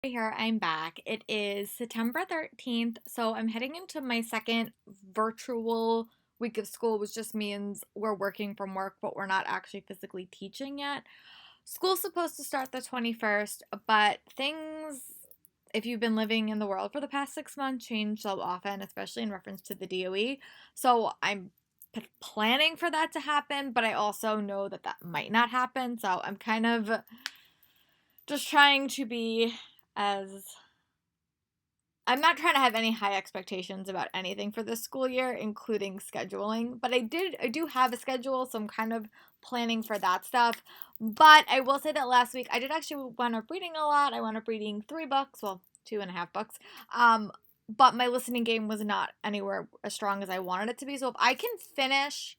Here, I'm back. It is September 13th, so I'm heading into my second virtual week of school, which just means we're working from work, but we're not actually physically teaching yet. School's supposed to start the 21st, but things, if you've been living in the world for the past 6 months, change so often, especially in reference to the DOE. So I'm planning for that to happen, but I also know that that might not happen. So I'm kind of just trying to be as I'm not trying to have any high expectations about anything for this school year, including scheduling, but I do have a schedule, so I'm kind of planning for that stuff. But I will say that last week I did actually wind up reading a lot. I wound up reading 3 books, well, 2.5 books. But my listening game was not anywhere as strong as I wanted it to be. So if I can finish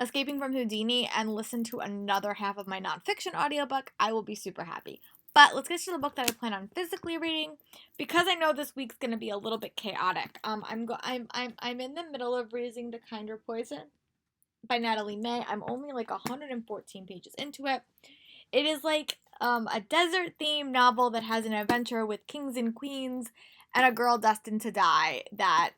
Escaping from Houdini and listen to another half of my nonfiction audiobook, I will be super happy. But let's get to the book that I plan on physically reading, because I know this week's gonna be a little bit chaotic. I'm in the middle of reading *The Kinder Poison* by Natalie May. I'm only like 114 pages into it. It is like a desert themed novel that has an adventure with kings and queens and a girl destined to die that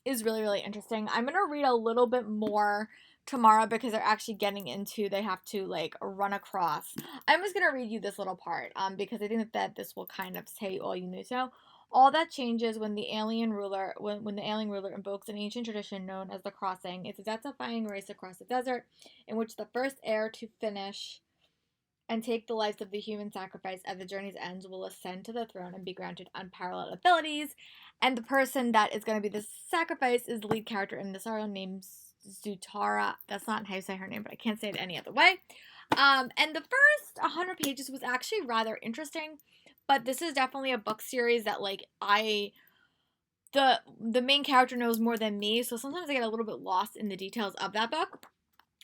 is really, really interesting. I'm going to read a little bit more tomorrow because they're actually getting into, they have to like run across. I'm just going to read you this little part because I think that this will kind of say all you need to know. All that changes when the alien ruler invokes an ancient tradition known as the Crossing. It's a death-defying race across the desert in which the first heir to finish and take the lives of the human sacrifice at the journey's end will ascend to the throne and be granted unparalleled abilities. And the person that is going to be the sacrifice is the lead character in this article named Zutara. That's not how you say her name, but I can't say it any other way. And the first 100 pages was actually rather interesting, but this is definitely a book series that the main character knows more than me, so sometimes I get a little bit lost in the details of that book.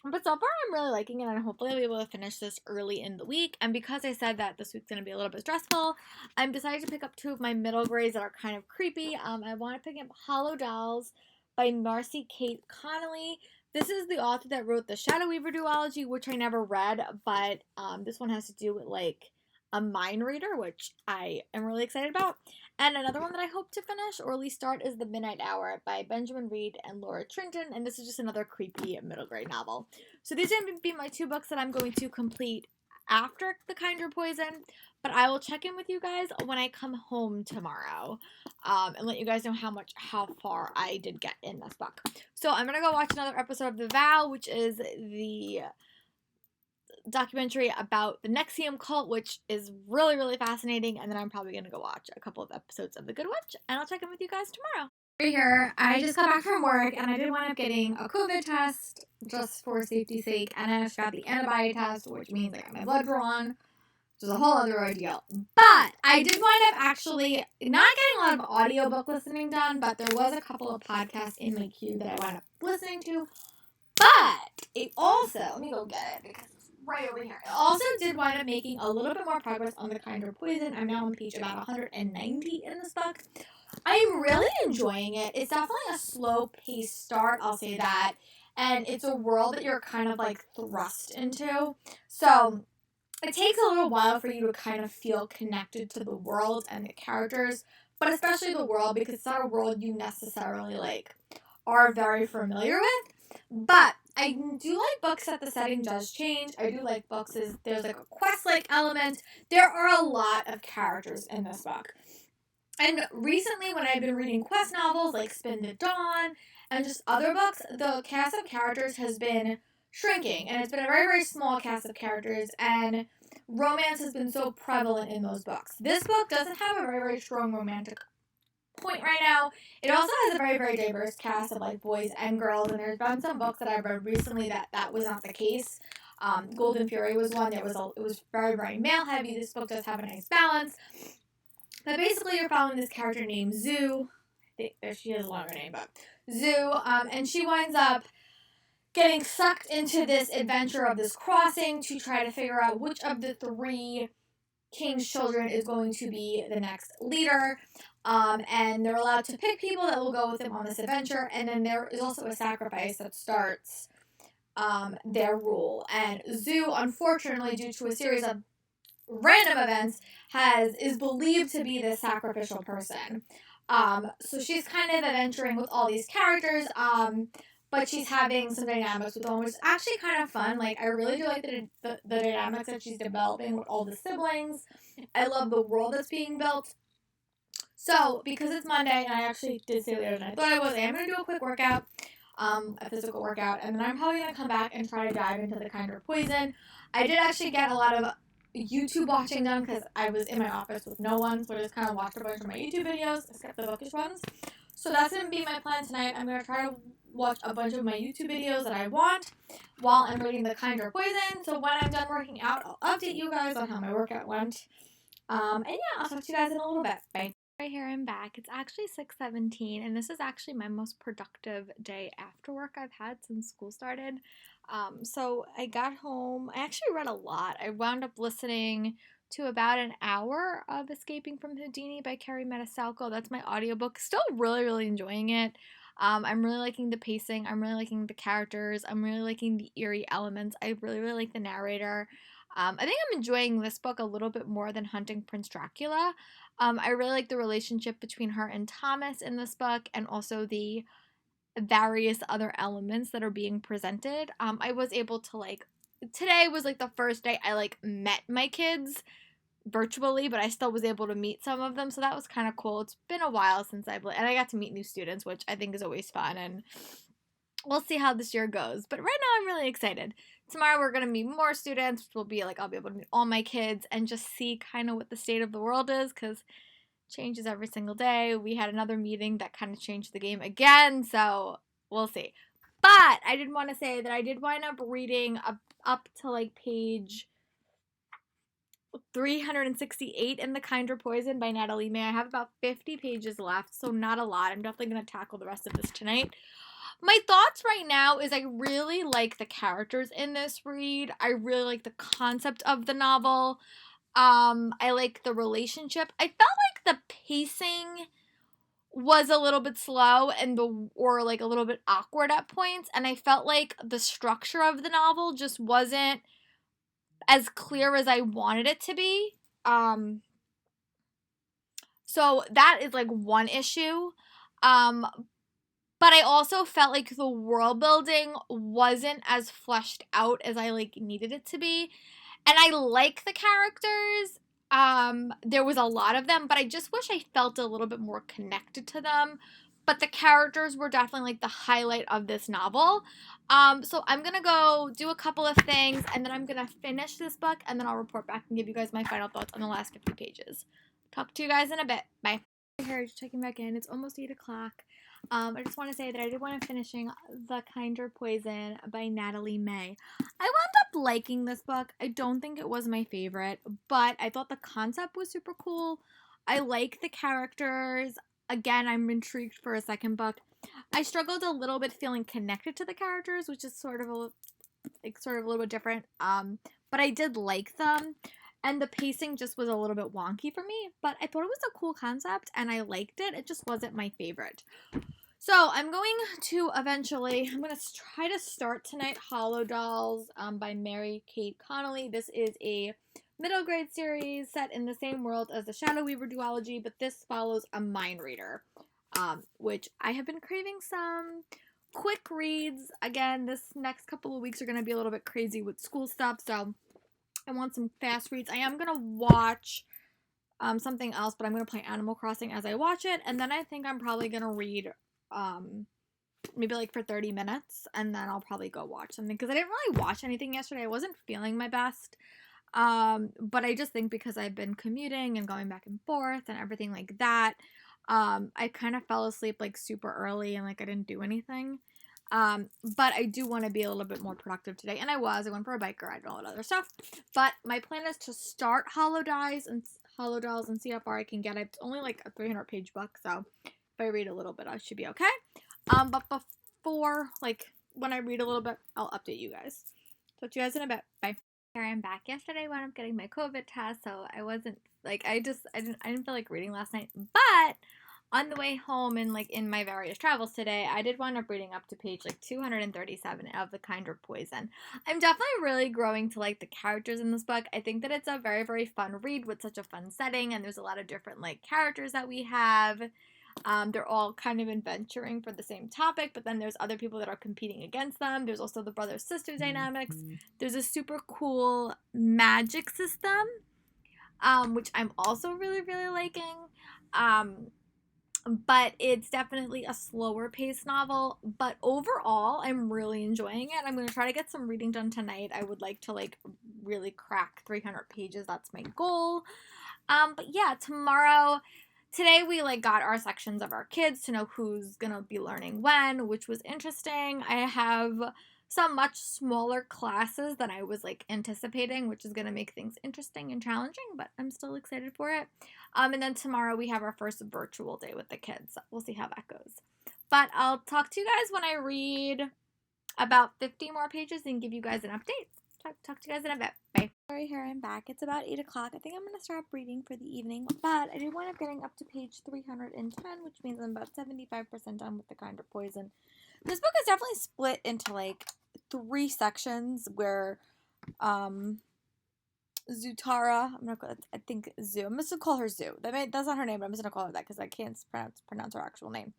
But so far, I'm really liking it, and hopefully I'll be able to finish this early in the week. And because I said that this week's going to be a little bit stressful, I'm decided to pick up 2 of my middle grades that are kind of creepy. I want to pick up Hollow Dolls by Marcy Kate Connolly. This is the author that wrote the Shadow Weaver duology, which I never read, but this one has to do with like a mind reader, which I am really excited about. And another one that I hope to finish or at least start is The Midnight Hour by Benjamin Reed and Laura Trinton. And this is just another creepy middle grade novel. So these are going to be my 2 books that I'm going to complete after The Kinder Poison. But I will check in with you guys when I come home tomorrow and let you guys know how far I did get in this book. So I'm going to go watch another episode of The Vow, which is the documentary about the NXIVM cult, which is really, really fascinating. And then I'm probably going to go watch a couple of episodes of The Good Witch, and I'll check in with you guys tomorrow. Here, I just got back from work, and I did wind up getting a COVID test just for safety's sake, and I just got the antibody test, which means I got my blood drawn, which is a whole other ordeal. But I did wind up actually not getting a lot of audiobook listening done, but there was a couple of podcasts in my queue that I wound up listening to. But it also, let me go get it because it's right over here. It also did wind up making a little bit more progress on The Kinder Poison. I'm now on page about 190 in this book. I'm really enjoying it. It's definitely a slow paced start, I'll say that. And it's a world that you're kind of like thrust into. So it takes a little while for you to kind of feel connected to the world and the characters, but especially the world because it's not a world you necessarily like are very familiar with. But I do like books that the setting does change. I do like books as there's like a quest-like element. There are a lot of characters in this book. And recently, when I've been reading quest novels like Spin the Dawn and just other books, the cast of characters has been shrinking. And it's been a very, very small cast of characters. And romance has been so prevalent in those books. This book doesn't have a very, very strong romantic point right now. It also has a very, very diverse cast of like boys and girls. And there's been some books that I've read recently that was not the case. Golden Fury was one. It was very, very male heavy. This book does have a nice balance. But basically, you're following this character named Zoo. She has a longer name, but Zoo. And she winds up getting sucked into this adventure of this crossing to try to figure out which of the 3 king's children is going to be the next leader. And they're allowed to pick people that will go with them on this adventure. And then there is also a sacrifice that starts their rule. And Zoo, unfortunately, due to a series of random events is believed to be this sacrificial person. So she's kind of adventuring with all these characters, but she's having some dynamics with them, which is actually kind of fun. Like, I really do like the dynamics that she's developing with all the siblings. I love the world that's being built. So, because it's Monday, and I actually did say the other night, I thought I am going to do a quick workout, a physical workout, and then I'm probably going to come back and try to dive into the Kinder Poison. I did actually get a lot of YouTube watching done because I was in my office with no one, so I just kind of watched a bunch of my YouTube videos, except the bookish ones. So that's going to be my plan tonight. I'm going to try to watch a bunch of my YouTube videos that I want while I'm reading the Kinder Poison. So when I'm done working out, I'll update you guys on how my workout went. And yeah, I'll talk to you guys in a little bit. Bye. Right here, I'm back. It's actually 6:17, and this is actually my most productive day after work I've had since school started. So I got home. I actually read a lot. I wound up listening to about an hour of Escaping from Houdini by Carrie Metasalco. That's my audiobook. Still really, really enjoying it. I'm really liking the pacing. I'm really liking the characters. I'm really liking the eerie elements. I really, really like the narrator. I think I'm enjoying this book a little bit more than Hunting Prince Dracula. I really like the relationship between her and Thomas in this book, and also the various other elements that are being presented. I was able to today was like the first day I met my kids virtually, but I still was able to meet some of them, so that was kind of cool. It's been a while since and I got to meet new students, which I think is always fun, and we'll see how this year goes. But right now, I'm really excited. Tomorrow, we're going to meet more students, which will be I'll be able to meet all my kids and just see kind of what the state of the world is, because it changes every single day. We had another meeting that kind of changed the game again, so we'll see. But I did want to say that I did wind up reading up to page 368 in The Kinder Poison by Natalie May. I have about 50 pages left, so not a lot. I'm definitely going to tackle the rest of this tonight. My thoughts right now is I really like the characters in this read. I really like the concept of the novel. I like the relationship. I felt like the pacing was a little bit slow or a little bit awkward at points, and I felt like the structure of the novel just wasn't as clear as I wanted it to be. So that is one issue. But I also felt like the world building wasn't as fleshed out as I needed it to be. And I like the characters. There was a lot of them, but I just wish I felt a little bit more connected to them. But the characters were definitely the highlight of this novel. So I'm gonna go do a couple of things, and then I'm gonna finish this book, and then I'll report back and give you guys my final thoughts on the last 50 pages. Talk to you guys in a bit. Bye. Here, just checking back in. It's almost 8 o'clock. I just want to say that I did want to finishing The Kinder Poison by Natalie May. I wound up liking this book. I don't think it was my favorite, but I thought the concept was super cool. I like the characters. Again, I'm intrigued for a second book. I struggled a little bit feeling connected to the characters, which is sort of a little bit different. But I did like them. And the pacing just was a little bit wonky for me, but I thought it was a cool concept and I liked it. It just wasn't my favorite. So I'm going to try to start tonight Hollow Dolls by Mary Kate Connolly. This is a middle grade series set in the same world as the Shadow Weaver duology, but this follows a mind reader, which I have been craving some quick reads. Again, this next couple of weeks are going to be a little bit crazy with school stuff, so I want some fast reads. I am going to watch something else, but I'm going to play Animal Crossing as I watch it, and then I think I'm probably going to read maybe for 30 minutes, and then I'll probably go watch something, because I didn't really watch anything yesterday. I wasn't feeling my best, but I just think because I've been commuting and going back and forth and everything like that, I kind of fell asleep super early, and I didn't do anything. But I do want to be a little bit more productive today, and I went for a bike ride and all that other stuff. But my plan is to start Hollow Dolls and see how far I can get. It's only a 300-page book, so if I read a little bit, I should be okay. But before when I read a little bit, I'll update you guys. Talk to you guys in a bit. Bye. Here I'm back. Yesterday I wound up getting my COVID test, so I wasn't I didn't feel like reading last night, but On the way home and like in my various travels today, I did wind up reading up to page like 237 of The Kinder Poison. I'm definitely really growing to like the characters in this book. I think that it's a very, very fun read with such a fun setting, and there's a lot of different like characters that we have. They're all kind of adventuring for the same topic, but then there's other people that are competing against them. There's also the brother sister dynamics. There's a super cool magic system, which I'm also really, really liking. Um, but it's definitely a slower paced novel. But overall, I'm really enjoying it. I'm going to try to get some reading done tonight. I would like to like really crack 300 pages. That's my goal. But yeah, today we like got our sections of our kids to know who's going to be learning when, which was interesting. I have some much smaller classes than I was like anticipating, which is going to make things interesting and challenging, but I'm still excited for it. And then tomorrow we have our first virtual day with the kids. We'll see how that goes. But I'll talk to you guys when I read about 50 more pages and give you guys an update. Talk to you guys in a bit. Bye. Sorry, here I'm back. It's about 8 o'clock. I think I'm going to stop reading for the evening, but I did wind up getting up to page 310, which means I'm about 75% done with The Kinder Poison. This book is definitely split into like 3 sections where Zutara, I'm not gonna, I think Zoo. I'm just gonna call her Zoo. That's not her name, but I'm just gonna call her that because I can't pronounce her actual name.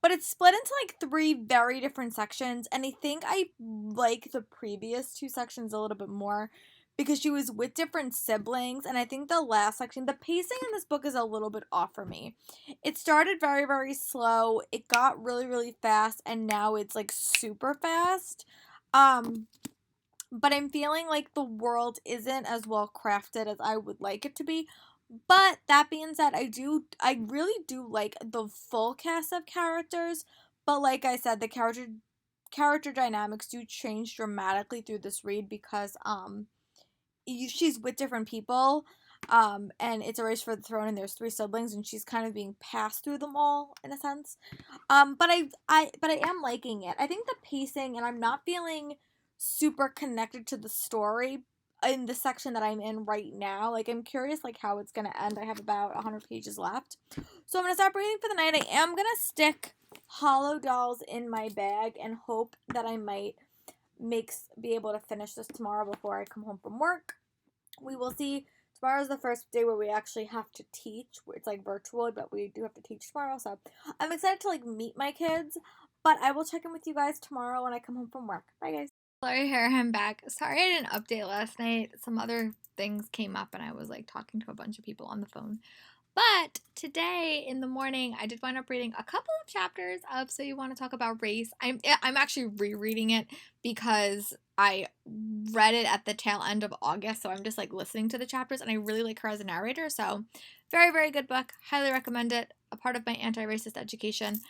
But it's split into like 3 very different sections, and I think I like the previous 2 sections a little bit more because she was with different siblings, and I think the last section, the pacing in this book is a little bit off for me. It started very, very slow, it got really, really fast, and now it's like super fast. But I'm feeling like the world isn't as well crafted as I would like it to be. But that being said, I really do like the full cast of characters. But like I said, the character dynamics do change dramatically through this read because she's with different people. And it's a race for the throne, and there's 3 siblings, and she's kind of being passed through them all in a sense. But I am liking it. I think the pacing, and I'm not feeling super connected to the story in the section that I'm in right now. Like, I'm curious like how it's gonna end. I have about 100 pages left, so I'm gonna stop reading for the night. I am gonna stick Hollow Dolls in my bag and hope that I might be able to finish this tomorrow before I come home from work. We will see. Tomorrow's the first day where we actually have to teach. It's like virtual, but we do have to teach tomorrow. So I'm excited to like meet my kids. But I will check in with you guys tomorrow when I come home from work. Bye, guys. Sorry, here I'm back. Sorry I didn't update last night. Some other things came up and I was like talking to a bunch of people on the phone. But today in the morning, I did wind up reading a couple of chapters of So You Want to Talk About Race. I'm actually rereading it because I read it at the tail end of August, so I'm just like listening to the chapters, and I really like her as a narrator. So, very, very good book. Highly recommend it. A part of my anti-racist education.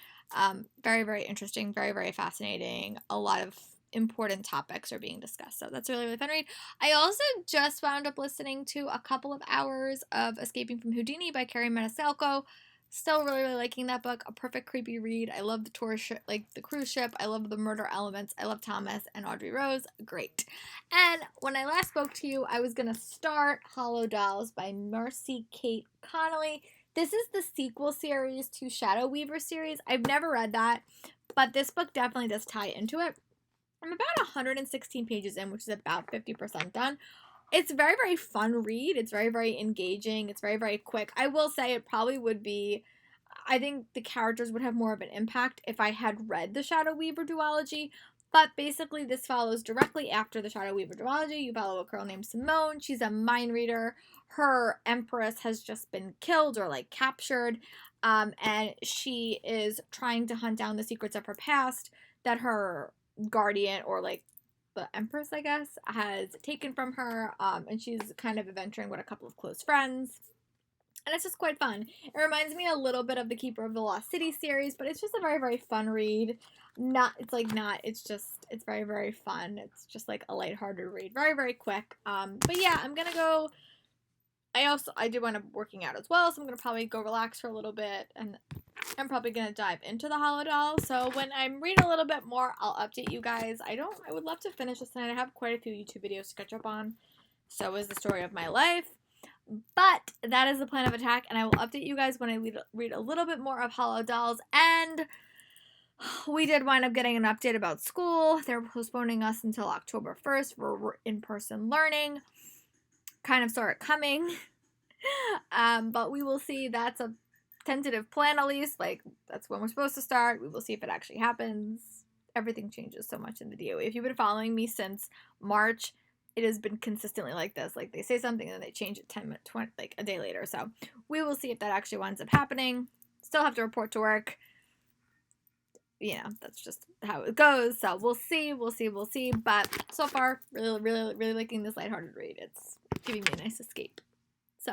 Very, very interesting. Very, very fascinating. A lot of important topics are being discussed. So that's a really, really fun read. I also just wound up listening to a couple of hours of Escaping from Houdini by Carrie Maniscalco. Still really, really liking that book. A perfect creepy read. I love the tour ship, like the cruise ship. I love the murder elements. I love Thomas and Audrey Rose. Great. And when I last spoke to you, I was going to start Hollow Dolls by Mercy Kate Connolly. This is the sequel series to Shadow Weaver series. I've never read that, but this book definitely does tie into it. I'm about 116 pages in, which is about 50% done. It's a very, very fun read. It's very, very engaging. It's very, very quick. I will say it probably would be, I think the characters would have more of an impact if I had read the Shadow Weaver duology. But basically, this follows directly after the Shadow Weaver duology. You follow a girl named Simone. She's a mind reader. Her empress has just been killed or like captured. And she is trying to hunt down the secrets of her past that her guardian, or like the empress, I guess, has taken from her, and she's kind of adventuring with a couple of close friends, and it's just quite fun. It reminds me a little bit of the Keeper of the Lost City series, but it's just a very, very fun read. It's very, very fun. It's just like a lighthearted read, very, very quick. But yeah, I'm gonna go. I do wind up working out as well, so I'm gonna probably go relax for a little bit, and I'm probably gonna dive into the Hollow Doll. So when I'm reading a little bit more, I'll update you guys. I would love to finish this tonight. I have quite a few YouTube videos to catch up on. So is the story of my life. But that is the plan of attack, and I will update you guys when I read a little bit more of Hollow Dolls. And we did wind up getting an update about school. They're postponing us until October 1st for in-person learning. Kind of saw it coming. But we will see. That's a tentative plan, at least. Like, that's when we're supposed to start. We will see if it actually happens. Everything changes so much in the DOE. If you've been following me since March, it has been consistently like this. Like, they say something and then they change it 10 minutes, 20, like a day later. So we will see if that actually winds up happening. Still have to report to work. You know, that's just how it goes. So we'll see. But so far, really liking this lighthearted read. It's giving me a nice escape. So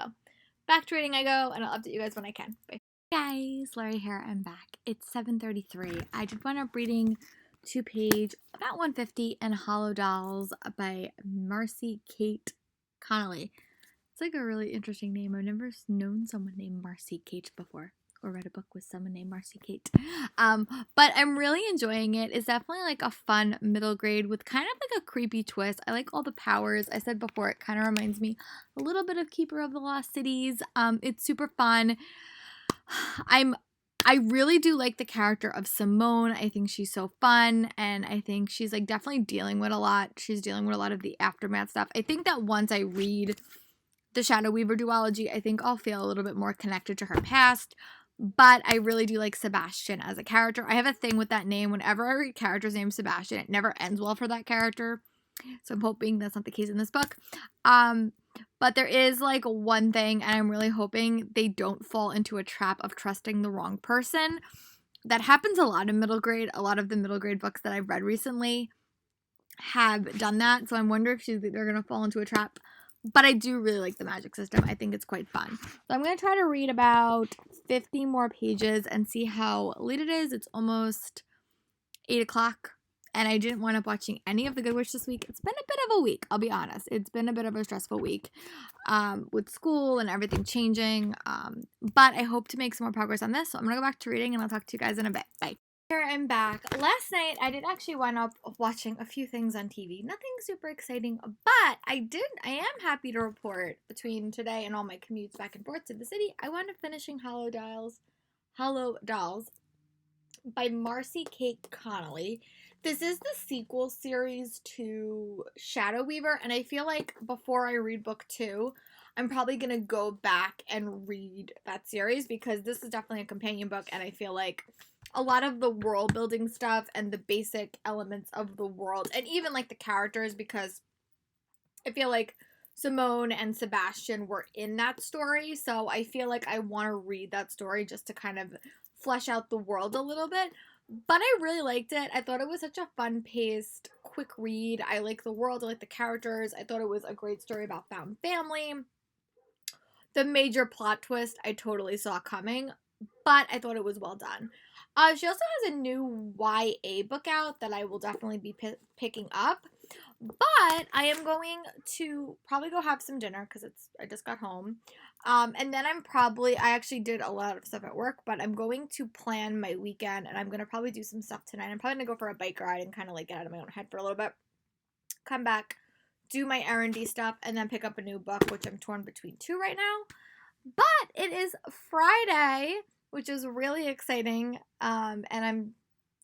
back to reading I go, and I'll update you guys when I can. Bye. Hey guys, Lori here. I'm back. It's 7:33. I did wind up reading to page about 150 in Hollow Dolls by Marcy Kate Connolly. It's like a really interesting name. I've never known someone named Marcy Kate before, or read a book with someone named Marcy Kate. But I'm really enjoying it. It's definitely like a fun middle grade with kind of like a creepy twist. I like all the powers. I said before, it kind of reminds me a little bit of Keeper of the Lost Cities. It's super fun. I really do like the character of Simone. I think she's so fun, and I think she's like definitely dealing with a lot. She's dealing with a lot of the aftermath stuff. I think that once I read the Shadow Weaver duology, I think I'll feel a little bit more connected to her past. But I really do like Sebastian as a character. I have a thing with that name. Whenever I read characters named Sebastian, it never ends well for that character. So I'm hoping that's not the case in this book. But there is like one thing, and I'm really hoping they don't fall into a trap of trusting the wrong person. That happens a lot in middle grade. A lot of the middle grade books that I've read recently have done that. So I'm wondering if they're going to fall into a trap. But I do really like the magic system. I think it's quite fun. So I'm going to try to read about 50 more pages and see how late it is. It's almost 8 o'clock. And I didn't wind up watching any of The Good Witch this week. It's been a bit of a week, I'll be honest. It's been a bit of a stressful week with school and everything changing. But I hope to make some more progress on this. So I'm going to go back to reading, and I'll talk to you guys in a bit. Bye. Here I'm back. Last night, I did actually wind up watching a few things on TV. Nothing super exciting, but I am happy to report between today and all my commutes back and forth to the city, I wound up finishing Hollow Dolls by Marcy Kate Connolly. This is the sequel series to Shadow Weaver, and I feel like before I read book 2, I'm probably going to go back and read that series because this is definitely a companion book, and I feel like a lot of the world building stuff and the basic elements of the world, and even like the characters, because I feel like Simone and Sebastian were in that story, so I feel like I want to read that story just to kind of flesh out the world a little bit. But I really liked it. I thought it was such a fun-paced, quick read. I like the world. I like the characters. I thought it was a great story about found family. The major plot twist I totally saw coming, but I thought it was well done. She also has a new YA book out that I will definitely be picking up. But I am going to probably go have some dinner because I just got home. And then I actually did a lot of stuff at work, but I'm going to plan my weekend, and I'm going to probably do some stuff tonight. I'm probably going to go for a bike ride and kind of like get out of my own head for a little bit. Come back, do my R&D stuff, and then pick up a new book, which I'm torn between 2 right now. But it is Friday, which is really exciting, and I'm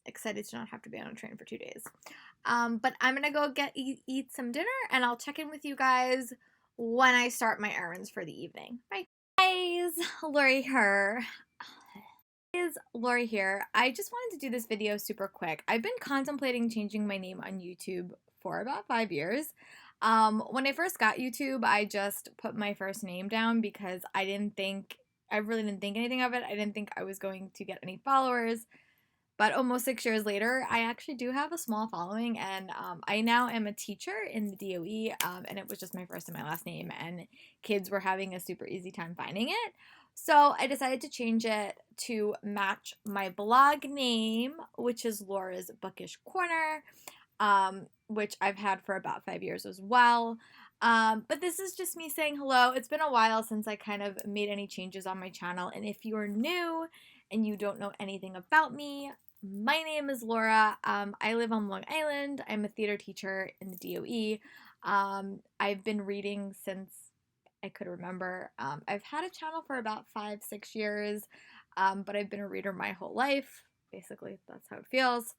excited to not have to be on a train for 2 days. But I'm going to go eat some dinner, and I'll check in with you guys when I start my errands for the evening. Bye. Guys, Lori here. I just wanted to do this video super quick. I've been contemplating changing my name on YouTube for about 5 years. When I first got YouTube, I just put my first name down because I really didn't think anything of it. I didn't think I was going to get any followers. But almost 6 years later, I actually do have a small following, and I now am a teacher in the DOE, and it was just my first and my last name, and kids were having a super easy time finding it. So I decided to change it to match my blog name, which is Laura's Bookish Corner, which I've had for about 5 years as well. But this is just me saying hello. It's been a while since I kind of made any changes on my channel, and if you're new and you don't know anything about me, my name is Laura. I live on Long Island. I'm a theater teacher in the DOE. I've been reading since I could remember. I've had a channel for about 5, 6 years, but I've been a reader my whole life. Basically, that's how it feels.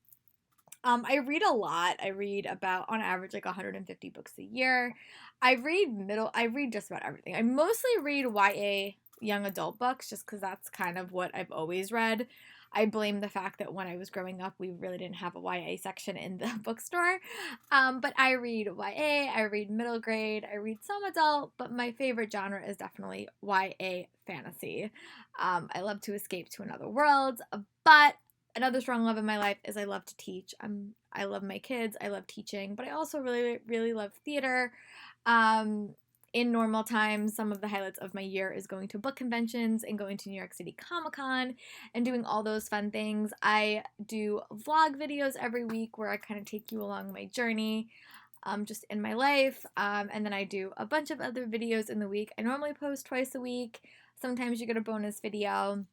I read a lot. I read about, on average, like 150 books a year. I read just about everything. I mostly read YA young adult books just because that's kind of what I've always read. I blame the fact that when I was growing up, we really didn't have a YA section in the bookstore. But I read YA, I read middle grade, I read some adult, but my favorite genre is definitely YA fantasy. I love to escape to another world, but another strong love in my life is I love to teach. I love my kids. I love teaching, but I also really, really love theater. Um, in normal times, some of the highlights of my year is going to book conventions and going to New York City Comic Con and doing all those fun things. I do vlog videos every week where I kind of take you along my journey. Just in my life. And then I do a bunch of other videos in the week. I normally post twice a week. Sometimes you get a bonus video.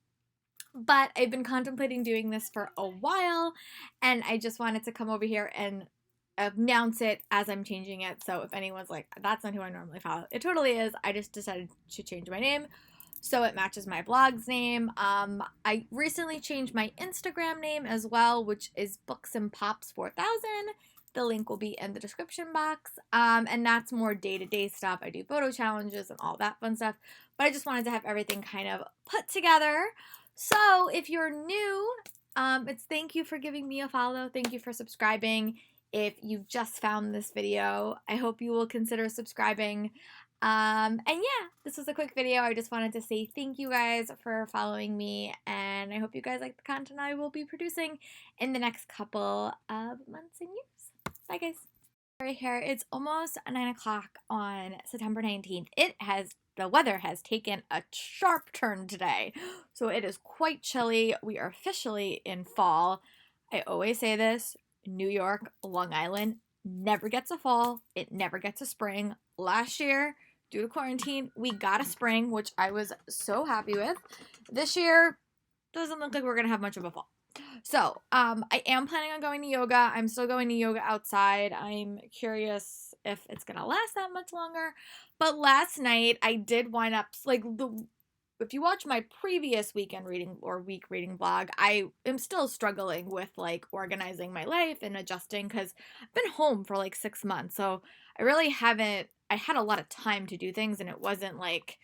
But I've been contemplating doing this for a while, and I just wanted to come over here and announce it as I'm changing it. So if anyone's like, that's not who I normally follow, it totally is. I just decided to change my name so it matches my blog's name. I recently changed my Instagram name as well, which is Books and Pops 4000. The link will be in the description box. And that's more day-to-day stuff. I do photo challenges and all that fun stuff. But I just wanted to have everything kind of put together. So if you're new, it's thank you for giving me a follow. Thank you for subscribing. If you've just found this video, I hope you will consider subscribing. And yeah, this was a quick video. I just wanted to say thank you guys for following me, and I hope you guys like the content I will be producing in the next couple of months and years. Bye, guys. Right here, it's almost 9 o'clock on September 19th. The weather has taken a sharp turn today, so it is quite chilly. We are officially in fall. I always say this, New York, Long Island never gets a fall. It never gets a spring. Last year, due to quarantine, we got a spring, which I was so happy with. This year, doesn't look like we're going to have much of a fall. So, I am planning on going to yoga. I'm still going to yoga outside. I'm curious if it's gonna last that much longer. But last night I did wind up if you watch my previous weekend reading or week reading vlog, I am still struggling with like organizing my life and adjusting because I've been home for like 6 months. So I had a lot of time to do things, and it wasn't like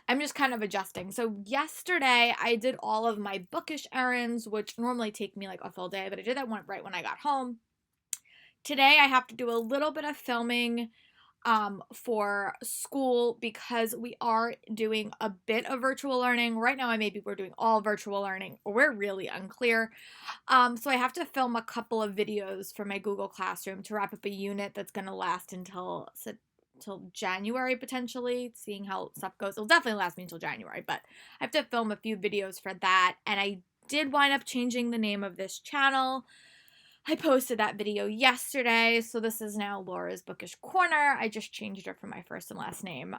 I'm just kind of adjusting. So yesterday I did all of my bookish errands, which normally take me like a full day, but I did that right when I got home. Today I have to do a little bit of filming for school because we are doing a bit of virtual learning. Right now we're doing all virtual learning, or we're really unclear. So I have to film a couple of videos for my Google Classroom to wrap up a unit that's going to last until January, potentially, seeing how stuff goes. It'll definitely last me until January, but I have to film a few videos for that. And I did wind up changing the name of this channel. I posted that video yesterday, so this is now Laura's Bookish Corner. I just changed it from my first and last name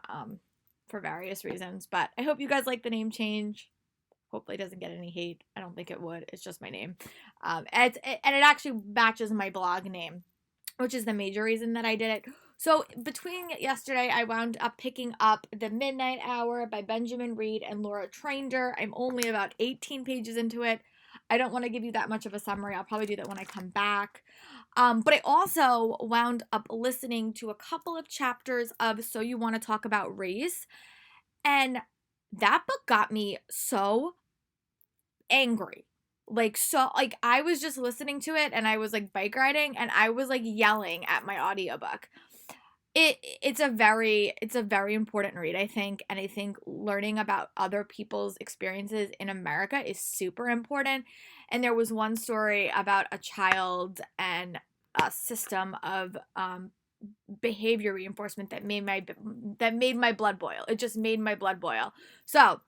for various reasons, but I hope you guys like the name change. Hopefully it doesn't get any hate. I don't think it would. It's just my name. And it actually matches my blog name, which is the major reason that I did it. So between yesterday, I wound up picking up The Midnight Hour by Benjamin Reed and Laura Trinder. I'm only about 18 pages into it. I don't want to give you that much of a summary. I'll probably do that when I come back. But I also wound up listening to a couple of chapters of So You Want to Talk About Race. And that book got me so angry. I was just listening to it and I was like bike riding and I was like yelling at my audiobook. It's a very important read, I think, and I think learning about other people's experiences in America is super important. And there was one story about a child and a system of behavior reinforcement that made my blood boil. It just made my blood boil. So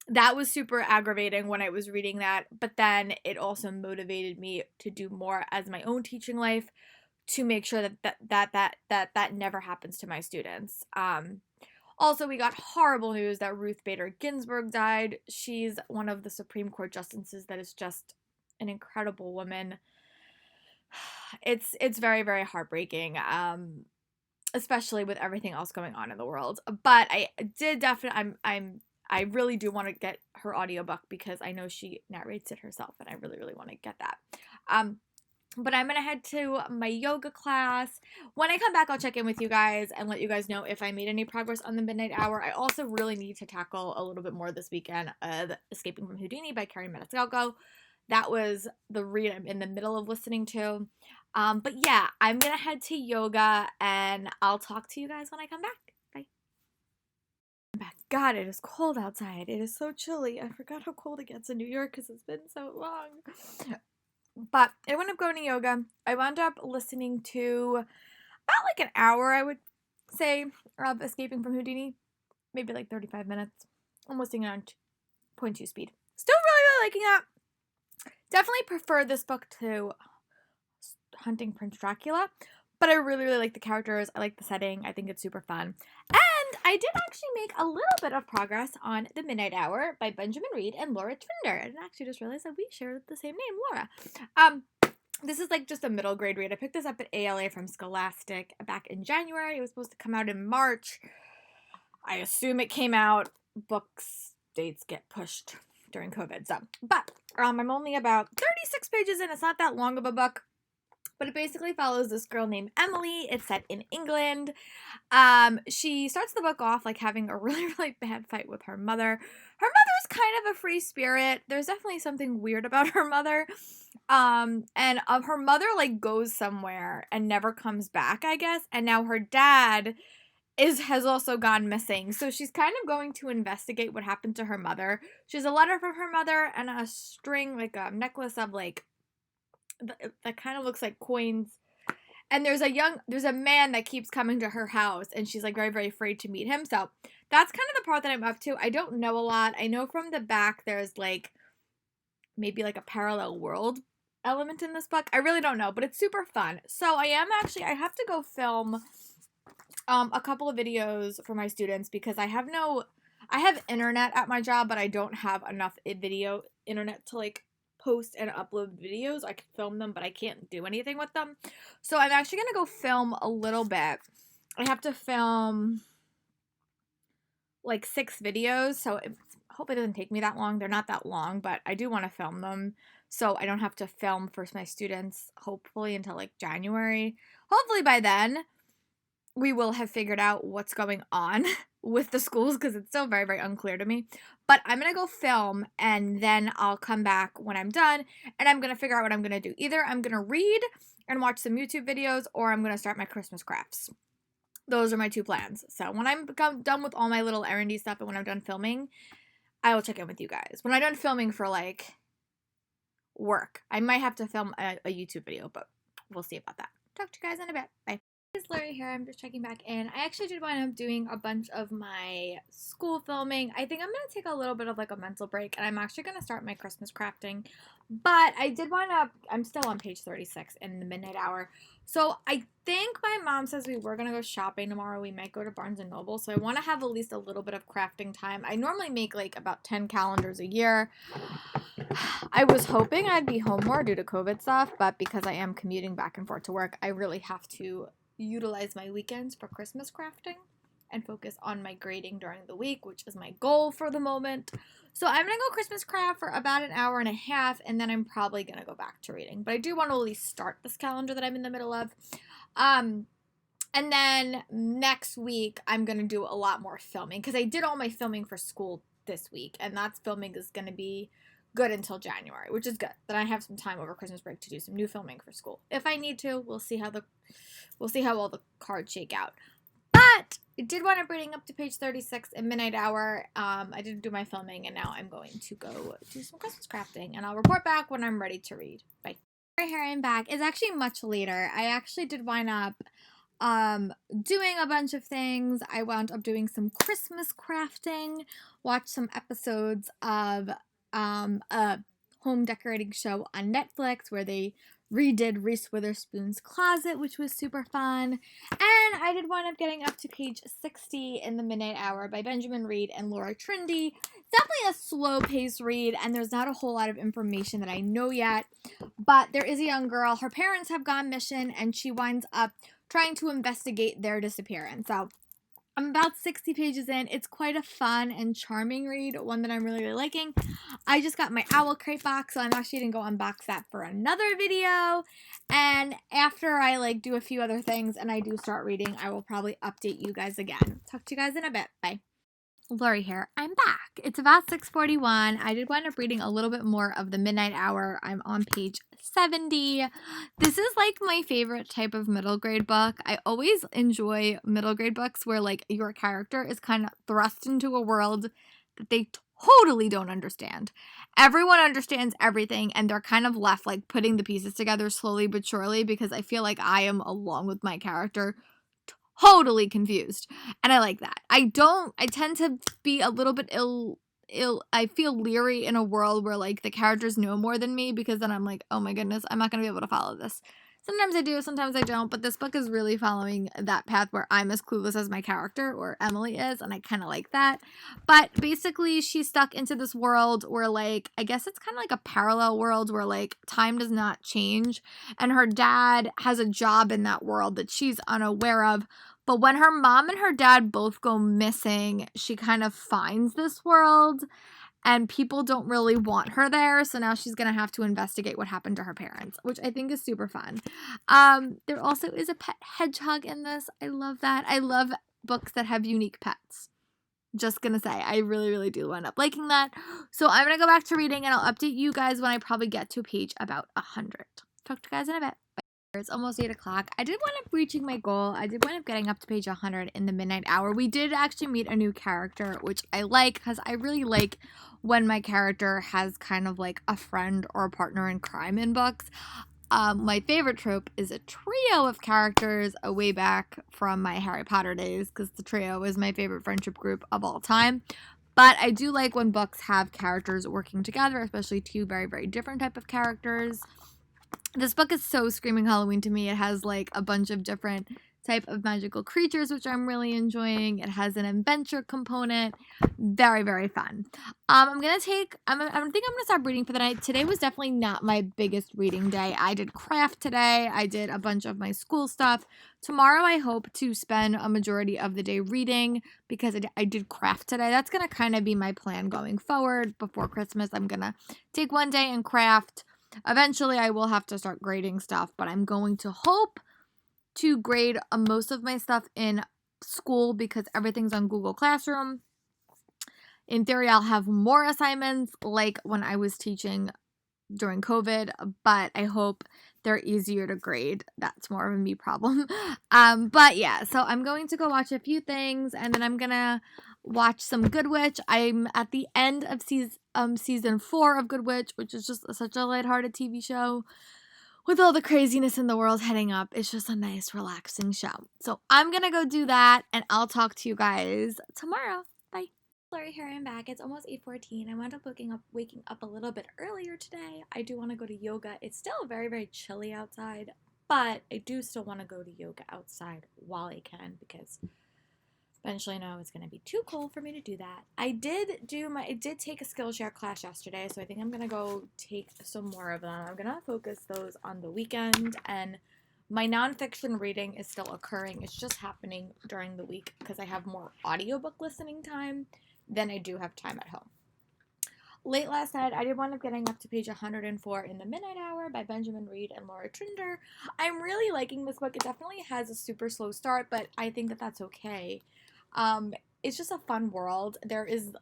that was super aggravating when I was reading that, but then it also motivated me to do more as my own teaching life, to make sure that never happens to my students. Also, we got horrible news that Ruth Bader Ginsburg died. She's one of the Supreme Court justices that is just an incredible woman. It's very, very heartbreaking. especially with everything else going on in the world. But I did definitely, I really do want to get her audiobook because I know she narrates it herself, and I really, really want to get that. Um, but I'm gonna head to my yoga class. When I come back, I'll check in with you guys and let you guys know if I made any progress on the Midnight Hour. I also really need to tackle a little bit more this weekend of Escaping from Houdini by Carrie Maniscalco. That was the read I'm in the middle of listening to. But yeah, I'm gonna head to yoga and I'll talk to you guys when I come back. Bye. I'm back. God, it is cold outside. It is so chilly. I forgot how cold it gets in New York because it's been so long. But I wound up going to yoga. I wound up listening to about like an hour, I would say, of Escaping from Houdini. Maybe like 35 minutes. I'm listening on 0.2 speed. Still really, really liking that. Definitely prefer this book to Hunting Prince Dracula. But I really, really like the characters. I like the setting. I think it's super fun. And I did actually make a little bit of progress on The Midnight Hour by Benjamin Reed and Laura Trinder. And I actually just realized that we share the same name, Laura. This is like just a middle grade read. I picked this up at ALA from Scholastic back in January. It was supposed to come out in March. I assume it came out. Books dates get pushed during COVID. But I'm only about 36 pages in. It's not that long of a book. But it basically follows this girl named Emily. It's set in England. She starts the book off like having a really, really bad fight with her mother. Her mother's kind of a free spirit. There's definitely something weird about her mother. And her mother like goes somewhere and never comes back, I guess. And now her dad has also gone missing. So she's kind of going to investigate what happened to her mother. She has a letter from her mother and a string, like a necklace of like that kind of looks like coins. And there's a man that keeps coming to her house, and she's like very, very afraid to meet him. So that's kind of the part that I'm up to. I don't know a lot. I know from the back there's like maybe like a parallel world element in this book. I really don't know, but it's super fun. So I have to go film a couple of videos for my students because I have internet at my job, but I don't have enough video internet to like post and upload videos. I can film them, but I can't do anything with them. So I'm actually going to go film a little bit. I have to film like 6 videos, so I hope it doesn't take me that long. They're not that long, but I do want to film them so I don't have to film for my students hopefully until like January. Hopefully by then we will have figured out what's going on with the schools because it's still very, very unclear to me. But I'm going to go film and then I'll come back when I'm done and I'm going to figure out what I'm going to do. Either I'm going to read and watch some YouTube videos or I'm going to start my Christmas crafts. Those are my 2 plans. So when I'm done with all my little errandy stuff and when I'm done filming, I will check in with you guys. When I'm done filming for like work, I might have to film a YouTube video, but we'll see about that. Talk to you guys in a bit. Bye. It's Lori here. I'm just checking back in. I actually did wind up doing a bunch of my school filming. I think I'm going to take a little bit of like a mental break and I'm actually going to start my Christmas crafting. But I did wind up, I'm still on page 36 in the Midnight Hour. So I think my mom says we were going to go shopping tomorrow. We might go to Barnes & Noble. So I want to have at least a little bit of crafting time. I normally make like about 10 calendars a year. I was hoping I'd be home more due to COVID stuff, but because I am commuting back and forth to work, I really have to utilize my weekends for Christmas crafting and focus on my grading during the week, which is my goal for the moment. So I'm going to go Christmas craft for about an hour and a half, and then I'm probably going to go back to reading. But I do want to at least start this calendar that I'm in the middle of. And then next week, I'm going to do a lot more filming because I did all my filming for school this week, and that's filming is going to be good until January, which is good. Then I have some time over Christmas break to do some new filming for school. If I need to, we'll see how all the cards shake out. But I did want to bring up to page 36 in Midnight Hour. I did do my filming, and now I'm going to go do some Christmas crafting, and I'll report back when I'm ready to read. Bye. Here I'm back. It's actually much later. I actually did wind up doing a bunch of things. I wound up doing some Christmas crafting, watched some episodes of a home decorating show on Netflix where they redid Reese Witherspoon's closet, which was super fun. And I did wind up getting up to page 60 in the Midnight Hour by Benjamin Reed and Laura Trindy. It's definitely a slow-paced read, and there's not a whole lot of information that I know yet. But there is a young girl. Her parents have gone missing, and she winds up trying to investigate their disappearance. So I'm about 60 pages in. It's quite a fun and charming read, one that I'm really, really liking. I just got my Owl Crate box, so I'm actually going to go unbox that for another video. And after I do a few other things and I do start reading, I will probably update you guys again. Talk to you guys in a bit. Bye. Lori here. I'm back. It's about 6:41. I did wind up reading a little bit more of The Midnight Hour. I'm on page 70. This is my favorite type of middle grade book. I always enjoy middle grade books where your character is kind of thrust into a world that they totally don't understand. Everyone understands everything and they're kind of left putting the pieces together slowly but surely, because I feel like I am, along with my character, totally confused. And I like that. I tend to be a little bit I feel leery in a world where the characters know more than me, because then I'm like, oh my goodness, I'm not going to be able to follow this. Sometimes I do, sometimes I don't, but this book is really following that path where I'm as clueless as my character, or Emily is, and I kind of like that. But basically, she's stuck into this world where, I guess it's kind of like a parallel world where, time does not change, and her dad has a job in that world that she's unaware of. But when her mom and her dad both go missing, she kind of finds this world, and people don't really want her there, so now she's going to have to investigate what happened to her parents, which I think is super fun. There also is a pet hedgehog in this. I love that. I love books that have unique pets. Just going to say, I really, really do end up liking that. So I'm going to go back to reading, and I'll update you guys when I probably get to page about 100. Talk to you guys in a bit. It's almost 8 o'clock. I did wind up reaching my goal. I did wind up getting up to page 100 in The Midnight Hour. We did actually meet a new character, which I like, because I really like when my character has kind of a friend or a partner in crime in books. My favorite trope is a trio of characters way back from my Harry Potter days, because the trio is my favorite friendship group of all time. But I do like when books have characters working together, especially two very, very different type of characters. This book is so screaming Halloween to me. It has a bunch of different type of magical creatures, which I'm really enjoying. It has an adventure component. Very, very fun. I think I'm gonna stop reading for the night. Today was definitely not my biggest reading day. I did craft today. I did a bunch of my school stuff. Tomorrow I hope to spend a majority of the day reading, because I did craft today. That's gonna kind of be my plan going forward. Before Christmas, I'm gonna take one day and craft. Eventually, I will have to start grading stuff, but I'm going to hope to grade most of my stuff in school, because everything's on Google Classroom. In theory, I'll have more assignments like when I was teaching during COVID, but I hope they're easier to grade. That's more of a me problem. But yeah, so I'm going to go watch a few things, and then I'm gonna watch some Good Witch. I'm at the end of season 4 of Good Witch, which is just such a lighthearted TV show. With all the craziness in the world heading up, it's just a nice, relaxing show. So I'm gonna go do that, and I'll talk to you guys tomorrow. Bye. Lori here, I'm back. It's almost 8:14. I wound up waking up a little bit earlier today. I do want to go to yoga. It's still very, very chilly outside, but I do still want to go to yoga outside while I can, because eventually I know it's going to be too cold for me to do that. I did take a Skillshare class yesterday, so I think I'm going to go take some more of them. I'm going to focus those on the weekend, and my nonfiction reading is still occurring. It's just happening during the week because I have more audiobook listening time than I do have time at home. Late last night, I did wind up getting up to page 104 in The Midnight Hour by Benjamin Reed and Laura Trinder. I'm really liking this book. It definitely has a super slow start, but I think that that's okay. It's just a fun world. There is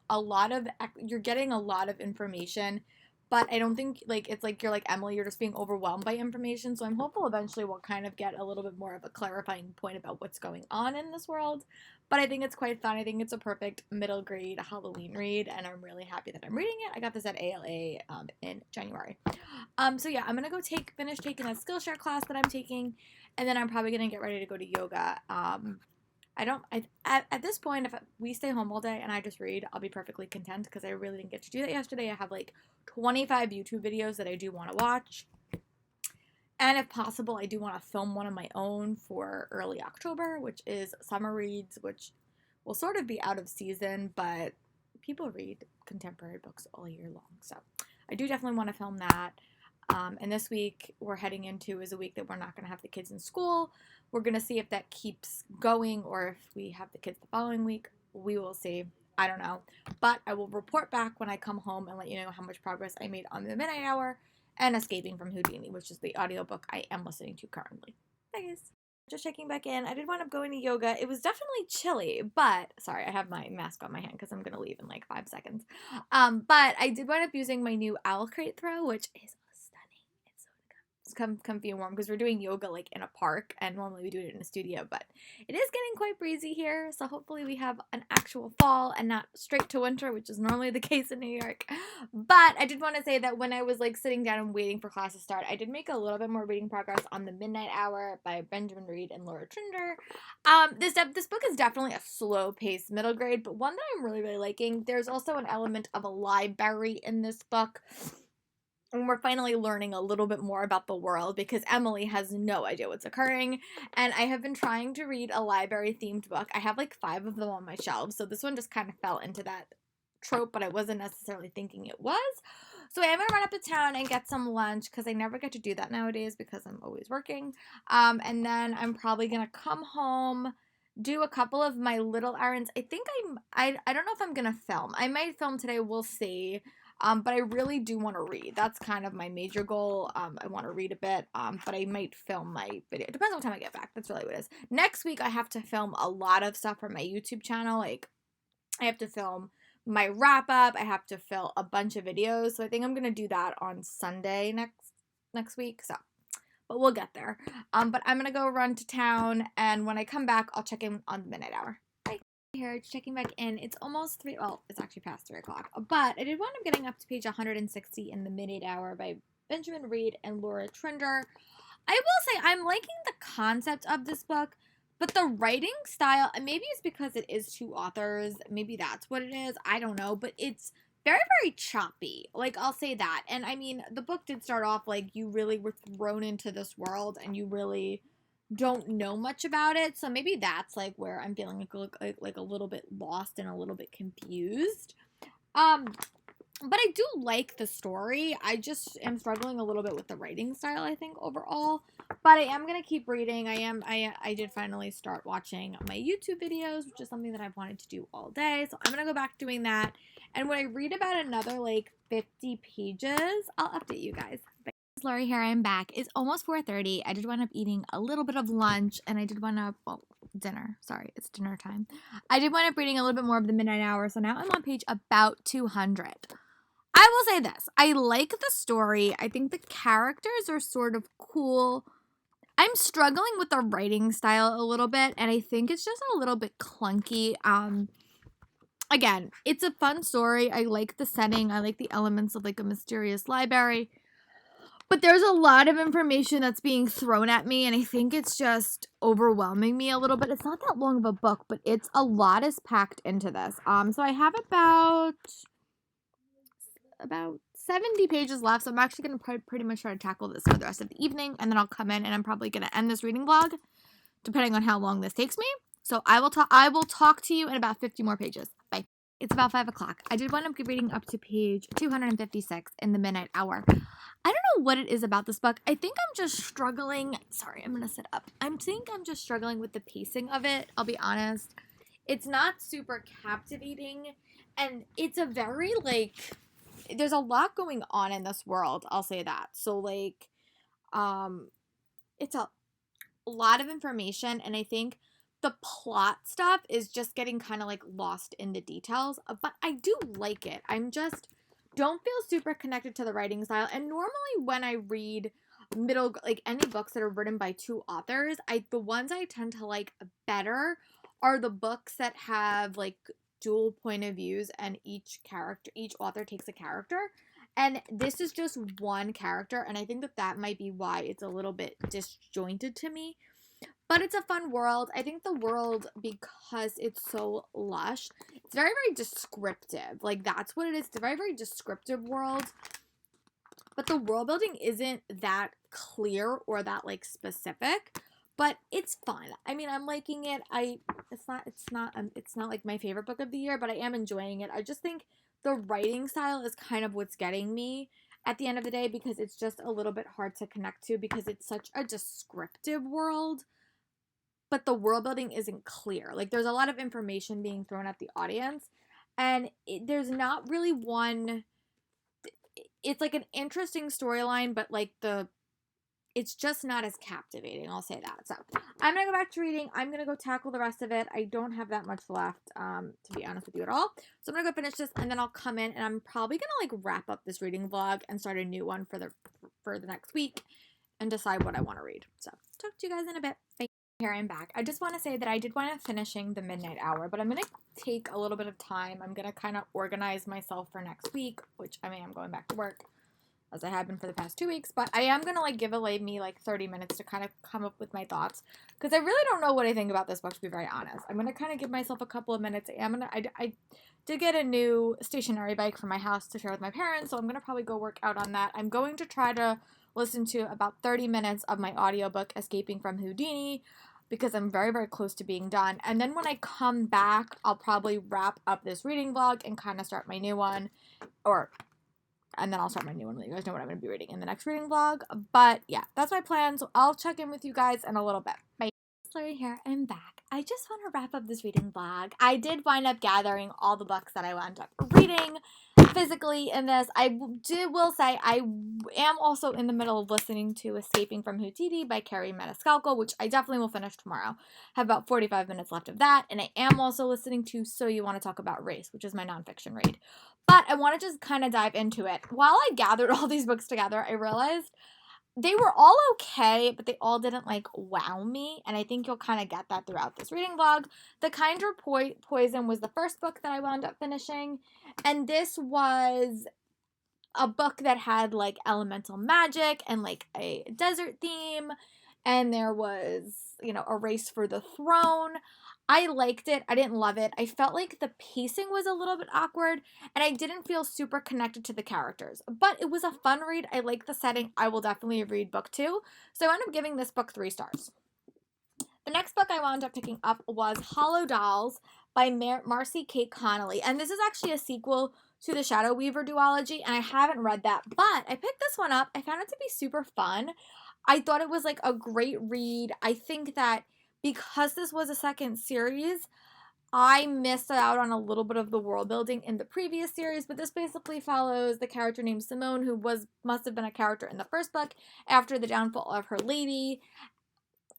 you're getting a lot of information, but I don't think it's you're like Emily, you're just being overwhelmed by information. So I'm hopeful eventually we'll kind of get a little bit more of a clarifying point about what's going on in this world. But I think it's quite fun. I think it's a perfect middle grade Halloween read, and I'm really happy that I'm reading it. I got this at ALA in January. So yeah, I'm gonna go finish taking that Skillshare class that I'm taking, and then I'm probably gonna get ready to go to yoga. At this point, if we stay home all day and I just read, I'll be perfectly content, because I really didn't get to do that yesterday. I have 25 YouTube videos that I do want to watch. And if possible, I do want to film one of my own for early October, which is summer reads, which will sort of be out of season, but people read contemporary books all year long. So I do definitely want to film that. And this week we're heading into is a week that we're not going to have the kids in school. We're going to see if that keeps going or if we have the kids the following week. We will see. I don't know. But I will report back when I come home and let you know how much progress I made on the Midnight Hour and Escaping from Houdini, which is the audiobook I am listening to currently. Bye, guys. Just checking back in. I did wind up going to yoga. It was definitely chilly, but sorry, I have my mask on my hand because I'm gonna leave in like 5 seconds. But I did wind up using my new owl crate throw, which is stunning. It's so comfy and warm because we're doing yoga like in a park, and normally we do it in a studio, but it is getting quite breezy here, so hopefully we have an actual fall and not straight to winter, which is normally the case in New York. But I did want to say that when I was like sitting down and waiting for class to start, I did make a little bit more reading progress on The Midnight Hour by Benjamin Reed and Laura Trinder. This book is definitely a slow-paced middle grade, but one that I'm really liking. There's also an element of a library in this book. And we're finally learning a little bit more about the world because Emily has no idea what's occurring. And I have been trying to read a library-themed book. I have like 5 of them on my shelves, so this one just kind of fell into that trope, but I wasn't necessarily thinking it was. So I am going to run up to town and get some lunch because I never get to do that nowadays because I'm always working. And then I'm probably going to come home, do a couple of my little errands. I think I don't know if I'm going to film. I might film today. We'll see. But I really do want to read. That's kind of my major goal. I want to read a bit, but I might film my video. It depends on what time I get back. That's really what it is. Next week, I have to film a lot of stuff for my YouTube channel. Like, I have to film my wrap up. I have to film a bunch of videos. So I think I'm going to do that on Sunday next week. So, but we'll get there. But I'm going to go run to town. And when I come back, I'll check in on the Midnight Hour. Here, checking back in. It's almost 3, well, it's actually past 3 o'clock, but I did wind up getting up to page 160 in The Midnight Hour by Benjamin Reed and Laura Trinder. I will say I'm liking the concept of this book, but the writing style, and maybe it's because it is 2 authors, maybe that's what it is, I don't know, but it's very choppy. Like, I'll say that. And I mean, the book did start off like you really were thrown into this world and you really don't know much about it, so maybe that's like where I'm feeling like a little bit lost and a little bit confused. But I do like the story. I just am struggling a little bit with the writing style, I think, overall. But I am gonna keep reading. I did finally start watching my YouTube videos, which is something that I've wanted to do all day. So I'm gonna go back doing that. And when I read about another like 50 pages, I'll update you guys. Lori here, I'm back. It's almost 4:30. I did wind up eating a little bit of lunch and I did wind up, well, dinner. Sorry, it's dinner time. I did wind up reading a little bit more of The Midnight Hour, so now I'm on page about 200. I will say this. I like the story. I think the characters are sort of cool. I'm struggling with the writing style a little bit, and I think it's just a little bit clunky. Again, it's a fun story. I like the setting. I like the elements of like a mysterious library. But there's a lot of information that's being thrown at me, and I think it's just overwhelming me a little bit. It's not that long of a book, but it's a lot is packed into this. So I have about 70 pages left, so I'm actually going to pretty much try to tackle this for the rest of the evening, and then I'll come in, and I'm probably going to end this reading vlog, depending on how long this takes me. So I will talk to you in about 50 more pages. Bye. It's about 5 o'clock. I did wind up reading up to page 256 in The Midnight Hour. I don't know what it is about this book. I think I'm just struggling. Sorry, I'm going to sit up. I think I'm just struggling with the pacing of it. I'll be honest. It's not super captivating. And it's a very, like, there's a lot going on in this world. I'll say that. So, like, it's a lot of information. And I think the plot stuff is just getting kind of, like, lost in the details. But I do like it. I'm just don't feel super connected to the writing style. And normally when I read like any books that are written by 2 authors, the ones I tend to like better are the books that have like dual point of views and each author takes a character. And this is just one character, and I think that might be why it's a little bit disjointed to me. But it's a fun world. I think the world, because it's so lush, it's very descriptive. Like, that's what it is. It's a very descriptive world. But the world building isn't that clear or that, like, specific. But it's fun. I mean, I'm liking it. It's not like my favorite book of the year, but I am enjoying it. I just think the writing style is kind of what's getting me. at the end of the day because it's just a little bit hard to connect to because it's such a descriptive world, but the world building isn't clear. Like there's a lot of information being thrown at the audience, and there's not really one. It's like an interesting storyline, but like it's just not as captivating. I'll say that. So I'm gonna go back to reading. I'm gonna go tackle the rest of it. I don't have that much left, to be honest with you at all. So I'm gonna go finish this, and then I'll come in, and I'm probably gonna like wrap up this reading vlog and start a new one for the next week, and decide what I want to read. So talk to you guys in a bit. Bye. Here I'm back. I just want to say that I did wind up finishing The Midnight Hour, but I'm going to take a little bit of time. I'm going to kind of organize myself for next week, which I mean, I'm going back to work as I have been for the past 2 weeks, but I am going to like give me like 30 minutes to kind of come up with my thoughts because I really don't know what I think about this book, to be very honest. I'm going to kind of give myself a couple of minutes. I did get a new stationary bike for my house to share with my parents, so I'm going to probably go work out on that. I'm going to try to listen to about 30 minutes of my audiobook, Escaping from Houdini, because I'm very, very close to being done. And then when I come back, I'll probably wrap up this reading vlog and kind of start my new one. And then I'll start my new one and let you guys know what I'm going to be reading in the next reading vlog. But yeah, that's my plan. So I'll check in with you guys in a little bit. Bye. Lori here. I'm back. I just want to wrap up this reading vlog. I did wind up gathering all the books that I wound up reading physically in this. Will say I am also in the middle of listening to Escaping from Houdini by Kerri Maniscalco, which I definitely will finish tomorrow. I have about 45 minutes left of that. And I am also listening to So You Want to Talk About Race, which is my nonfiction read. But I want to just kind of dive into it. While I gathered all these books together, I realized they were all okay, but they all didn't like wow me, and I think you'll kind of get that throughout this reading vlog. The Kinder Poison was the first book that I wound up finishing, and this was a book that had like elemental magic and like a desert theme, and there was, a race for the throne. I liked it. I didn't love it. I felt like the pacing was a little bit awkward, and I didn't feel super connected to the characters. But it was a fun read. I like the setting. I will definitely read book 2. So I wound up giving this book 3 stars. The next book I wound up picking up was Hollow Dolls by Marcy Kate Connolly. And this is actually a sequel to the Shadow Weaver duology, and I haven't read that. But I picked this one up. I found it to be super fun. I thought it was like a great read. I think that because this was a second series, I missed out on a little bit of the world building in the previous series, but this basically follows the character named Simone, who must have been a character in the first book after the downfall of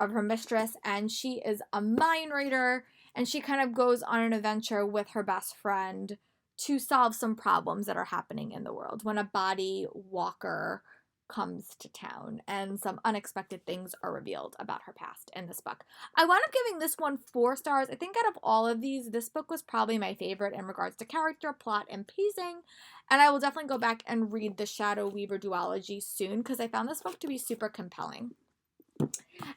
her mistress, and she is a mind reader, and she kind of goes on an adventure with her best friend to solve some problems that are happening in the world when a body walker comes to town and some unexpected things are revealed about her past in this book. I wound up giving this one 4 stars. I think out of all of these, this book was probably my favorite in regards to character, plot, and pacing. And I will definitely go back and read the Shadow Weaver duology soon because I found this book to be super compelling. And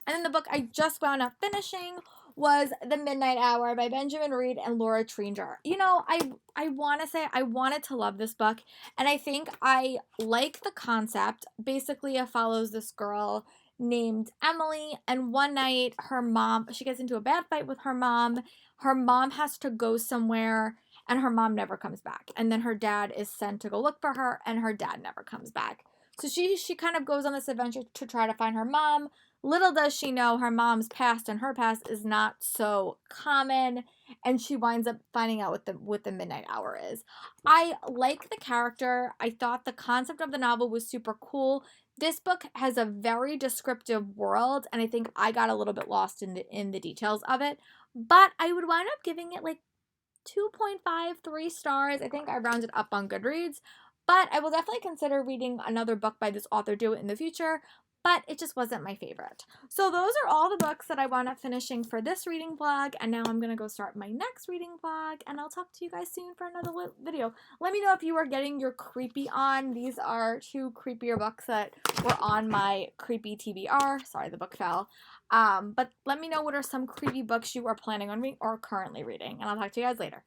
then the book I just wound up finishing was The Midnight Hour by Benjamin Reed and Laura Tringer. I want to say I wanted to love this book, and I think I like the concept. Basically, it follows this girl named Emily, and one night she gets into a bad fight with her mom. Her mom has to go somewhere, and her mom never comes back. And then her dad is sent to go look for her, and her dad never comes back. So she kind of goes on this adventure to try to find her mom. Little does she know her mom's past and her past is not so common, and she winds up finding out what the Midnight Hour is. I like the character. I thought the concept of the novel was super cool. This book has a very descriptive world, and I think I got a little bit lost in the details of it. But I would wind up giving it like 2.53 stars. I think I rounded up on Goodreads. But I will definitely consider reading another book by this author in the future. But it just wasn't my favorite. So those are all the books that I wound up finishing for this reading vlog, and now I'm going to go start my next reading vlog, and I'll talk to you guys soon for another video. Let me know if you are getting your creepy on. These are 2 creepier books that were on my creepy TBR. Sorry, the book fell. But let me know what are some creepy books you are planning on reading or currently reading, and I'll talk to you guys later.